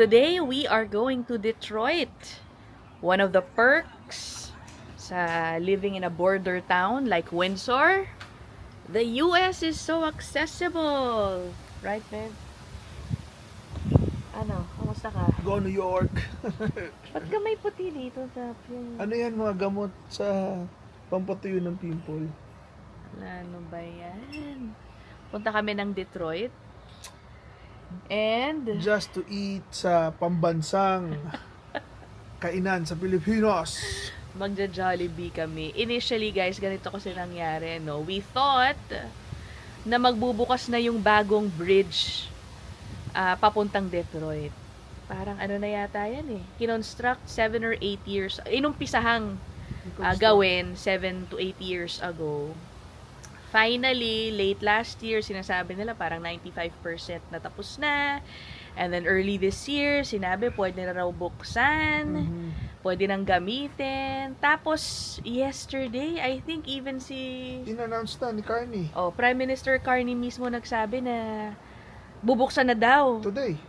Today, we are going to Detroit. One of the perks sa living in a border town like Windsor, the US is so accessible. Right, babe? Ano? Kamusta ka? Go New York. Ba't ka may puti dito sa yung... Ano yan, mga gamot sa pampatuyo ng pimple? Ano ba yan? Punta kami ng Detroit. And... Just to eat sa pambansang kainan sa Pilipinas. Magja-Jollibee kami. Initially, guys, ganito kasi nangyari, no? We thought na magbubukas na yung bagong bridge papuntang Detroit. Parang ano na yata yan eh. Kinonstruct 7 or 8 years. Inumpisahang gawin 7 to 8 years ago. Finally, late last year, sinasabi nila parang 95% na tapos na. And then early this year, sinabi pwede na raw buksan. Pwede nang gamitin. Tapos, yesterday, I think even In-announce na ni Carney. Prime Minister Carney mismo nagsabi na bubuksan na daw. Today.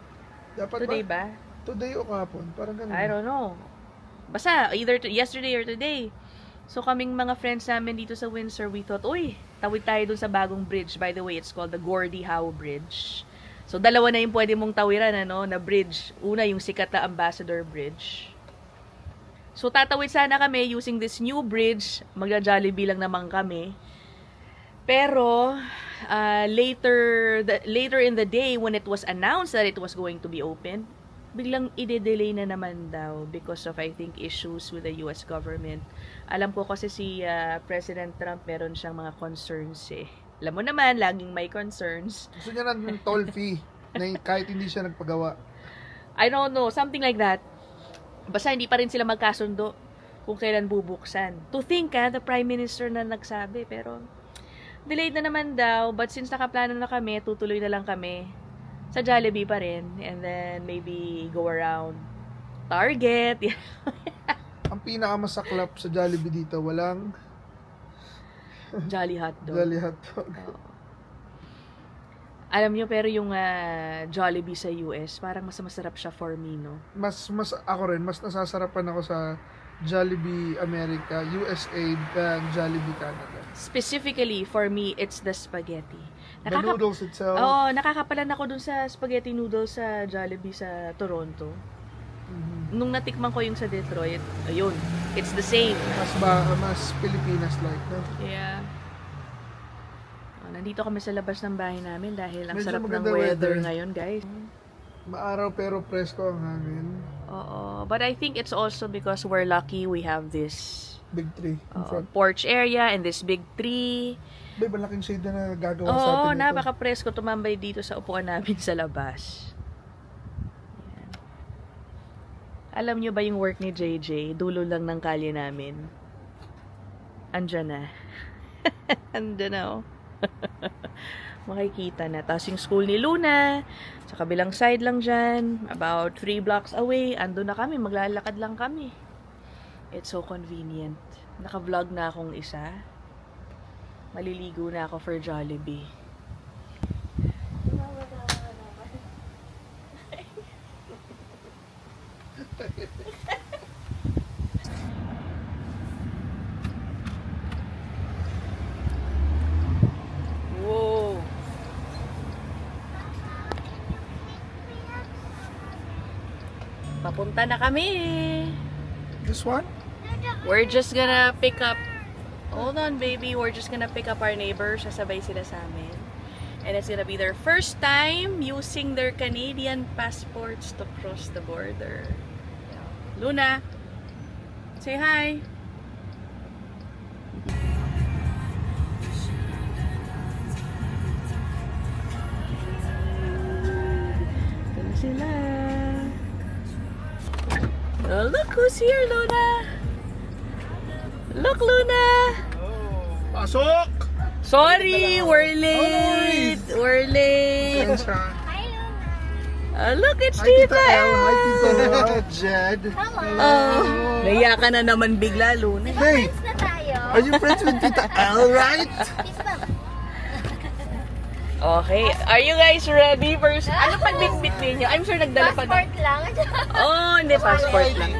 Dapat Today ba? Today o kahapon. Parang ganun. I don't know. Basta, either yesterday or today. So, kaming mga friends namin dito sa Windsor, we thought, uy, tawid tayo dun sa bagong bridge. By the way, it's called the Gordie Howe Bridge. So, dalawa na yung pwede mong tawiran, na bridge. Una, yung sikat na Ambassador Bridge. So, tatawid sana kami using this new bridge. Magja-Jollibee lang naman kami. Pero, later in the day, when it was announced that it was going to be open, biglang ide-delay na naman daw because of, I think, issues with the US government. Alam ko kasi si President Trump, meron siyang mga concerns eh. Alam mo naman, laging may concerns. Gusto niya ng toll fee na kahit hindi siya nagpagawa. I don't know, something like that. Basta hindi pa rin sila magkasundo kung kailan bubuksan. To think the Prime Minister na nagsabi, pero delayed na naman daw. But since nakaplano na kami, tutuloy na lang kami sa Jollibee pa rin. And then maybe go around Target. Ang pinakamasaklap sa Jollibee dito, walang Jolly Hotdog. Jolly Hotdog. Alam nyo, pero yung Jollibee sa US, parang mas masarap siya for me, no? Mas ako rin, mas nasasarapan ako sa Jollibee America, USA than Jollibee Canada. Specifically, for me, it's the spaghetti. The noodles itself. Oo, nakakapalan ako dun sa spaghetti noodles sa Jollibee sa Toronto. Nung natikman ko yung sa Detroit, ayun, it's the same. Mas Pilipinas-like, no? Yeah. Nandito kami sa labas ng bahay namin dahil ang Medyo sarap ng maganda weather weather ngayon, guys. Maaraw pero presko ang hangin. Oo, but I think it's also because we're lucky we have this Big tree in front. porch area and this big tree. May malaking shade na gagawa sa Oo, atin ito. napaka-presko tumambay dito sa upuan namin sa labas. Ayan. Alam nyo ba yung work ni JJ? Dulo lang ng kalye namin. Andyan na. Andyan na, oh. Makikita na. Tapos yung school ni Luna, sa kabilang side lang dyan, about 3 blocks away, ando na kami, maglalakad lang kami. It's so convenient. Naka-vlog na akong isa. Maliligo na ako for Jollibee. Whoa! Papunta na kami. This one? We're just gonna pick up. Hold on, baby. We're just gonna pick up our neighbors. Sasabay sila sa amin. And it's gonna be their first time using their Canadian passports to cross the border. Luna, say hi. Ito na sila. Oh, look who's here, Luna. Look, Luna. Pasok! Sorry, we're late. We're late. Look, it's Hi, Tita Tita El. Hi, Tita El. Jed. Oh, naiya ka na naman bigla, Luna. Hey, na tayo. are you friends with Tita El, right? Okay. Are you guys ready for... Ano pag bitbit ninyo? I'm sure nagdala pa Passport lang. Oh, hindi. Passport lang.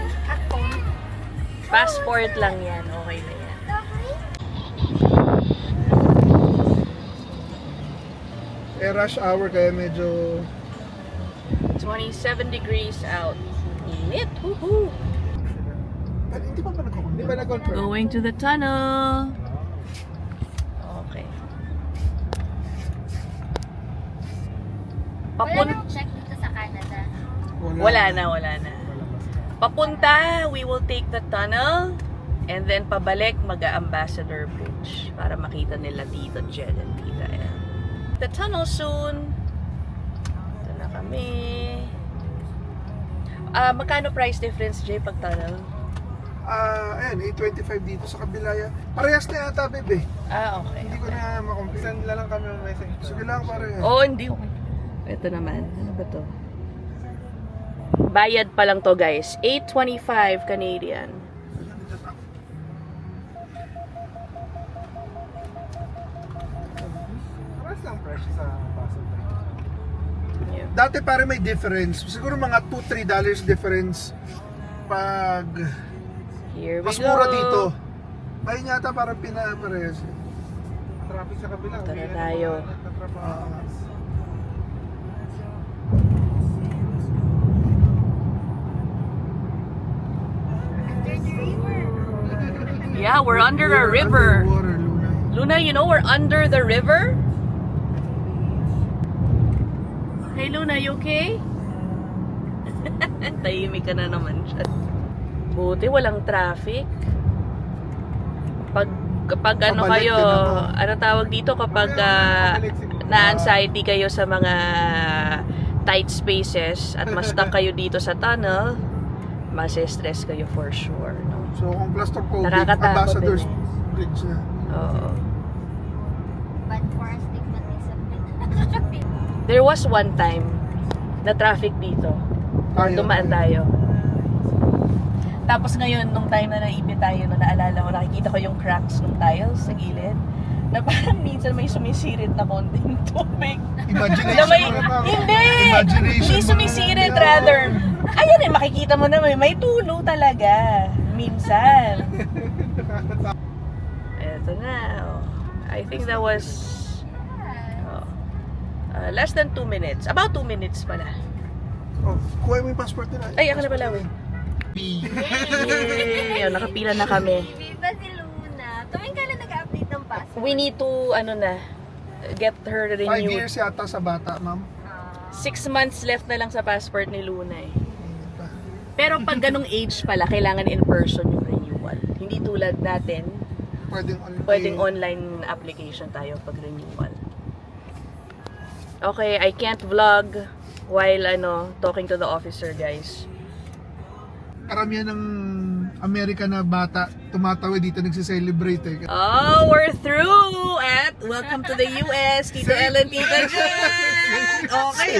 Passport lang yan. Okay na yan. Rush hour kaya medyo 27 degrees out. Init. Woohoo! pero hindi pa nag-confirm. Hindi pa nag-confirm. Going to the tunnel. Okay. Wala nang check dito sa Canada. Wala na. Papunta, we will take the tunnel. And then pabalik, mag-Ambassador Bridge. Para makita nila Tito Jed and Tita El. The tunnel soon. Ito na kami. Magkano price difference, Jay, pag tunnel? Ayan, 825 dito sa kabila yan. Parehas na yata, bebe. Okay. Hindi ko na makomplete. Send lang kami ng message. Sige lang, pare. Oh, hindi. Ito naman. Ano ba to? Bayad pa lang to, guys. 825 Canadian. Parehas lang fresh sa Passport. Yeah. Dati pare may difference. Siguro mga $2-3 difference pag Here we mas go. mura dito. Ayun yata parang pinaparehas. Traffic sa kabila. Ito na tayo. Under the river. Yeah, we're under a river. Water, Luna. Luna, you know we're under the river? Hey Luna, you okay? Tahimik ka na naman siya. Buti walang traffic. Kapag ano Pabalik kayo, din naman. ano tawag dito kapag na-anxiety kayo sa mga tight spaces at mas-stuck kayo dito sa tunnel, mas-stress kayo for sure. No? So kung claustrophobic, Nakakatakot Ambassador's din Bridge na. Oo. But for astigmatism. There was one time na traffic dito. Dumaan tayo. Tapos ngayon, nung time na naipit tayo, no, naalala ko, nakikita ko yung cracks ng tiles sa gilid. Na parang minsan may sumisirit na konting tubig. Imagination Na may, mo na pa. hindi! Imagination Hindi mo sumisirit, na. rather. Ayan eh, makikita mo naman, may tulo talaga. Minsan. Eto na. Oh. I think that was oh, less than 2 minutes. About 2 minutes pala. Oh, kuha mo yung passport nila. Ay, ako na pala, wait. Yay! Nakapila na kami. Viva si Luna. Tuwing kailan nag-update ng passport? We need to, get her 5 renewed. years yata sa bata, ma'am. 6 months left na lang sa passport ni Luna eh. Pero pag ganong age pala, kailangan in person yung renewal. Hindi tulad natin, pwedeng online application tayo pag renewal. Okay, I can't vlog while talking to the officer, guys. Karamihan ng Amerika na bata tumatawid dito nagse-celebrate eh. Oh, we're through! At welcome to the US, Tito Ellen, Tita Jen! Okay.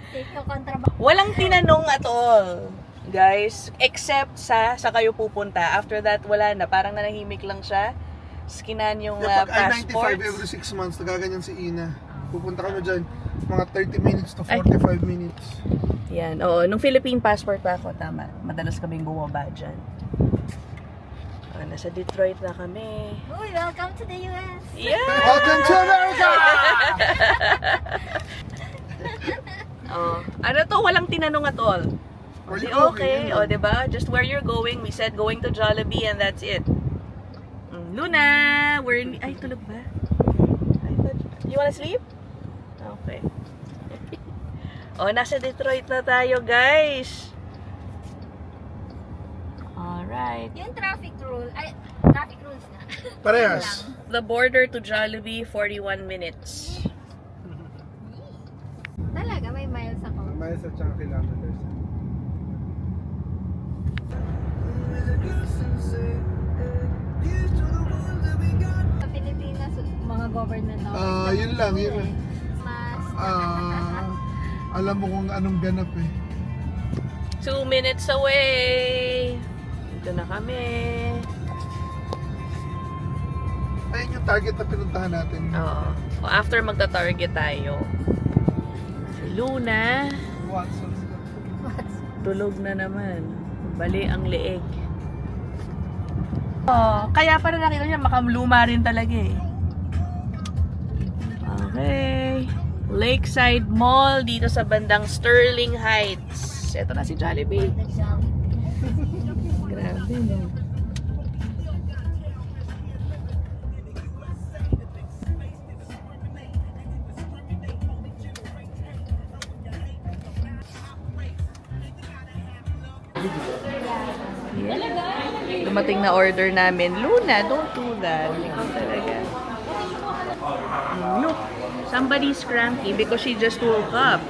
Take yung kontrabang. Walang tinanong at all, guys. Except sa kayo pupunta. After that, wala na. Parang nanahimik lang siya. Skinan yung Pag I-95 passports. every 6 months, nagaganyan si Ina. Pupunta kami dyan, mga 30 minutes to 45 minutes. Yan. Oo, nung Philippine passport pa ako, tama. Madalas kaming bumaba dyan. Nasa Detroit na kami. Uy, welcome to the US. Yeah! Welcome to America! Oh, ano to? Walang tinanong at all. Where Di you going? okay. Yun O, lang. diba? Just where you're going. We said going to Jollibee and that's it. Luna! Ay, tulog ba? I thought, you wanna sleep? Okay. Oh, nasa Detroit na tayo, guys. Alright. Yung traffic rules na. Parehas. The border to Jollibee, 41 minutes. Talaga, may miles ako. Miles at saka kilometers. Sa Pilipinas, mga government Yun lang. Mas, Alam mo kung anong ganap eh. 2 minutes away. Dito na kami. Ayun yung target na pinuntahan natin. Oo. O, after magta-target tayo, si Luna, Watson. tulog na naman. Bali ang leeg. Oh, kaya para nakita niya makamluma rin talaga eh. Okay. Lakeside Mall dito sa bandang Sterling Heights. Ito na si Jollibee. Grabe no. Yeah. Dumating na order namin. Luna, don't do that. Ikaw talaga. Look, somebody's cranky because she just woke up.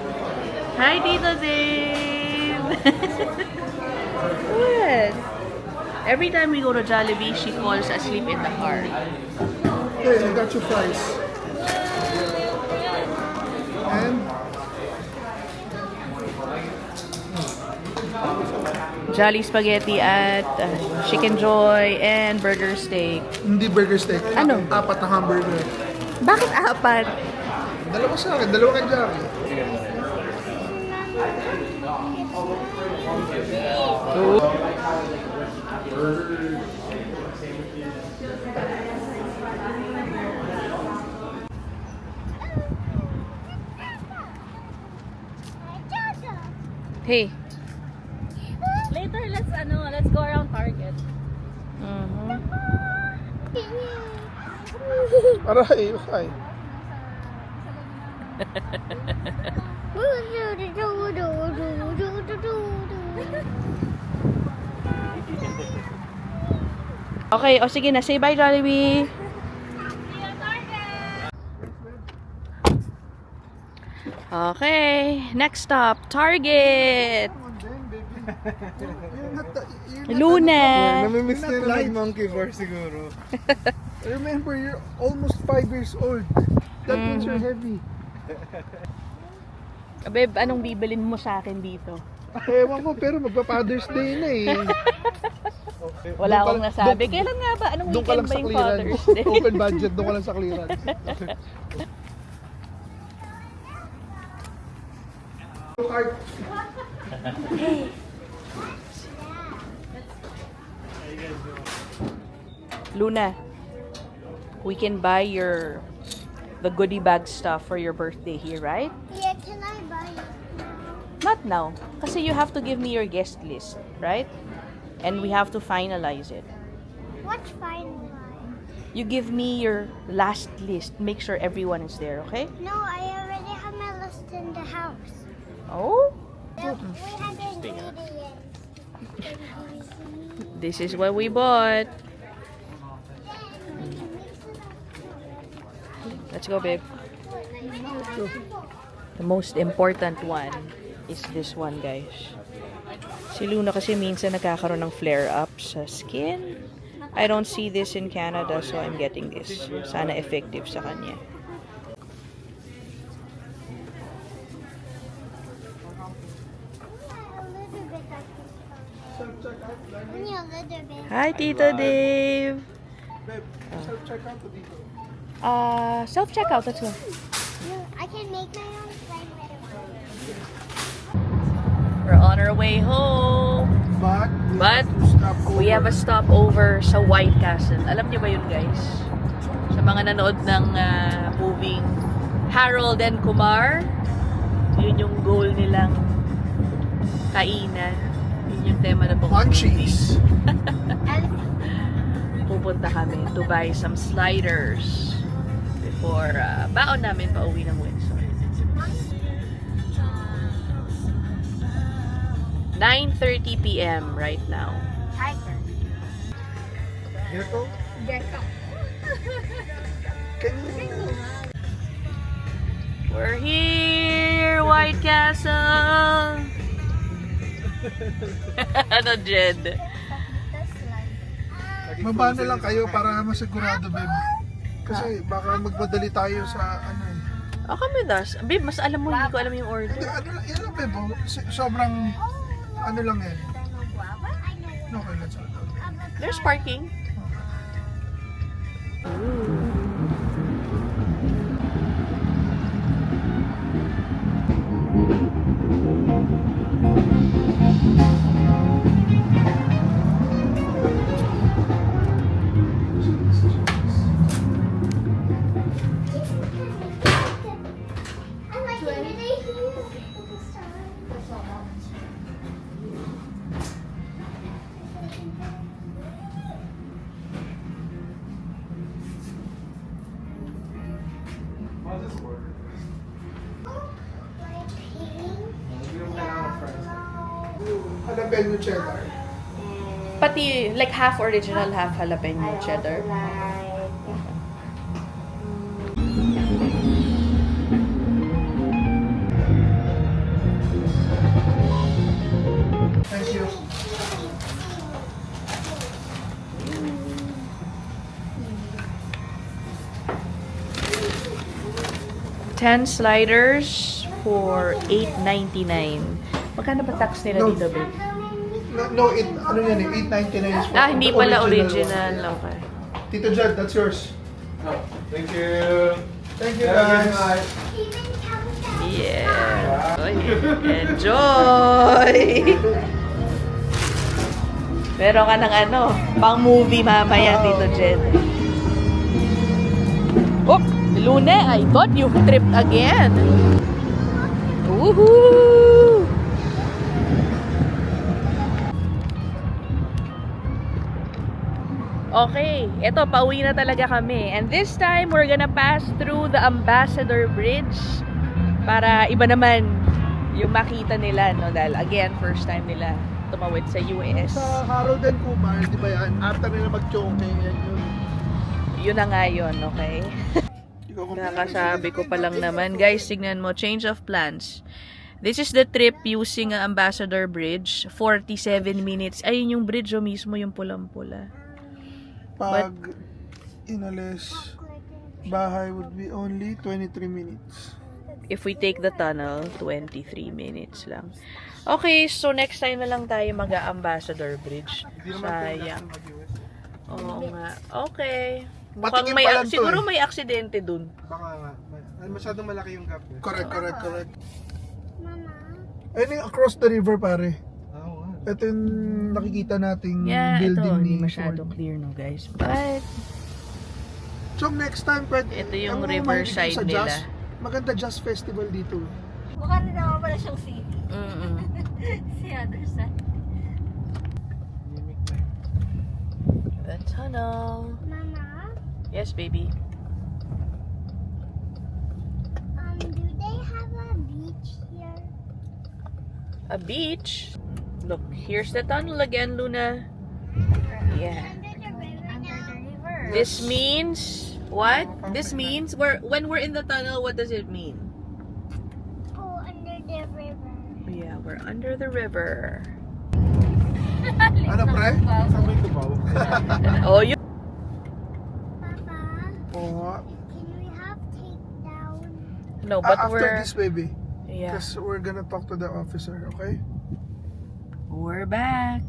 Hi, Tito Dave! What? Every time we go to Jollibee, she falls asleep in the car. Hey, I got your fries. And Jolly Spaghetti at Chicken Joy and Burger Steak. hindi burger steak. Ano? 4 na hamburger. Bakit apat? Dalawa sa akin, dalawa kay Jackie. Hey. Later, let's go around Target. Mhm. Aray, ay. Okay, o sige na. Say bye, Jollibee. Okay, next stop, Target. Luna. Namimiss Not like monkey bar siguro. Remember, you're almost 5 years old. That means you're heavy. Babe, anong bibilin mo sa akin dito? Ewan ko, pero magpa-Father's Day na eh. Wala akong Doon ka- nasabi. doon- Kailan nga ba? Anong Doon ka weekend lang ba sa yung clearance. Father's Day? Open budget, doon ka lang sa clearance. Luna, we can buy the goodie bag stuff for your birthday here, right? Yeah, can I buy it? Not now. Kasi you have to give me your guest list, right? And we have to finalize it. What's fine line? You give me your last list. Make sure everyone is there, okay? No, I already have my list in the house. Oh? We have ingredients. This is what we bought. Let's go, babe. The most important one is this one, guys. Si Luna kasi minsan nagkakaroon ng flare-ups sa skin. I don't see this in Canada, so I'm getting this. Sana effective sa kanya. Only a little bit. Hi, Tito Dave! Self-checkout to dito. Self-checkout. Let's go. I can make my own slime right We're on our way home. But We have a stopover sa White Castle. Alam niyo ba yun, guys? Sa mga nanood ng moving Harold and Kumar, yun yung goal nilang kainan. Yun yung tema na itong Munchies. pupunta kami to buy some sliders before baon namin pa uwi ng Windsor. 9:30 p.m. right now. Tiger. Gecko? Gecko. Can you... We're here, White Castle! Ano, Jed? That's slime. Maba na lang kayo para masigurado, babe. Kasi baka magmadali tayo sa ano eh. Oh, kami das. Babe, mas alam mo, hindi ko alam yung Hindi, order. ano lang, yan lang, babe. Oh. Sobrang, ano lang yan. I know guava. I know. Okay, let's go. There's parking. I like it. How does this work? Like pink. Hindi mo kailangan ng fries. Jalapeno cheddar. Pati like half original, half jalapeno cheddar. Thank you. Ten sliders for $8.99. Magkano ba tax nila No. dito, babe? No, ano yan eh, 8.99 is for Hindi the pala one. original. Okay. Tito Jed, that's yours. Oh, thank you. Thank you Have a good guys. night. Even comes out. Yeah. Oy, enjoy! Meron ka ng ano, pang movie mamaya, Tito Jed. Oh, Lune, I thought you tripped again. Woohoo! Okay, eto, pauwi na talaga kami. And this time, we're gonna pass through the Ambassador Bridge para iba naman yung makita nila, no? Dahil again, first time nila tumawid sa US. Sa Harold and Kumar, di ba yan? After nila mag-choking, yan yun. Yun na nga yun, okay? Ikaw kung Kakasabi ko pa lang naman. Guys, tignan mo, change of plans. This is the trip using Ambassador Bridge. 47 minutes. Ayun yung bridge o mismo, yung pulang-pula. Pag inalis, bahay would be only 23 minutes. If we take the tunnel, 23 minutes lang. Okay, so next time na lang tayo mag-Ambassador Bridge. Sayang. Oo nga. Okay. Mukhang Patikim may, pa lang to siguro eh. may aksidente dun. Baka nga. Masyadong malaki yung gap. Correct. Mama. Ayun yung across the river, pare. Oo nga. Ito yung nakikita nating Yeah, ito, building hindi ni masyadong Ford. clear, no, guys. But, So next time, pwede, ito yung ang riverside mahilig nila. sa jazz, maganda jazz festival dito. Mukha na naman pala siyang city. Si other side. The tunnel. Mama, Yes, baby. do they have a beach here? A beach. Look, here's the tunnel again, Luna. Yeah. Under the river. This means what? This means when we're in the tunnel, what does it mean? Oh, under the river. Yeah, we're under the river. Ano, pre? Sabay ko ba? Oh, you. Papa, Oo nga. can we have takedown? No, but After we're this, baby. yeah, Because we're gonna talk to the officer, okay? we're back.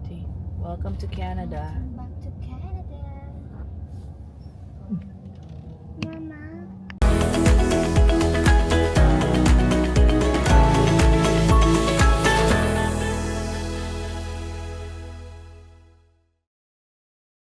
See, welcome to Canada.